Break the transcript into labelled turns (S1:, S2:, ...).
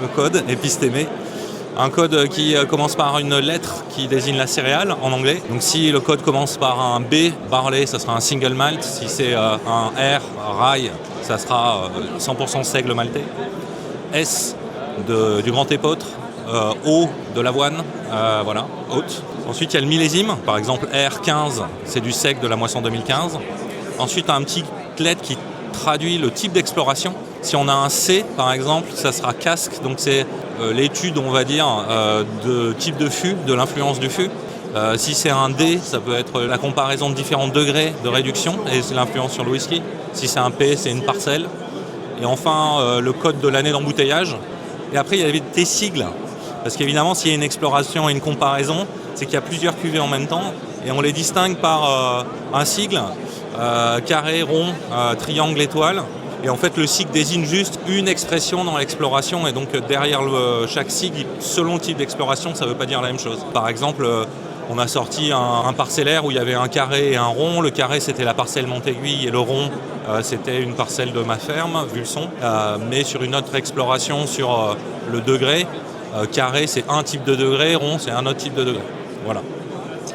S1: code épistémé. Un code qui commence par une lettre qui désigne la céréale en anglais. Donc si le code commence par un B, barley, ça sera un single malt. Si c'est un R, rye, ça sera 100% seigle maltais. S du grand épeautre. O de l'avoine, voilà, haute. Ensuite il y a le millésime, par exemple R15, c'est du sec de la moisson 2015. Ensuite un petit lettre qui traduit le type d'exploration. Si on a un C par exemple, ça sera casque, donc c'est l'étude on va dire de type de fût, de l'influence du fût. Si c'est un D, ça peut être la comparaison de différents degrés de réduction et c'est l'influence sur le whisky. Si c'est un P, c'est une parcelle. Et enfin le code de l'année d'embouteillage. Et après il y avait des sigles. Parce qu'évidemment, s'il y a une exploration et une comparaison, c'est qu'il y a plusieurs cuvées en même temps et on les distingue par un sigle, carré, rond, triangle, étoile. Et en fait, le sigle désigne juste une expression dans l'exploration et donc derrière chaque sigle, selon le type d'exploration, ça ne veut pas dire la même chose. Par exemple, on a sorti un parcellaire où il y avait un carré et un rond. Le carré, c'était la parcelle Montaiguille et le rond, c'était une parcelle de ma ferme, Vulson. Mais sur une autre exploration sur le degré, carré c'est un type de degré, rond c'est un autre type de degré. Voilà.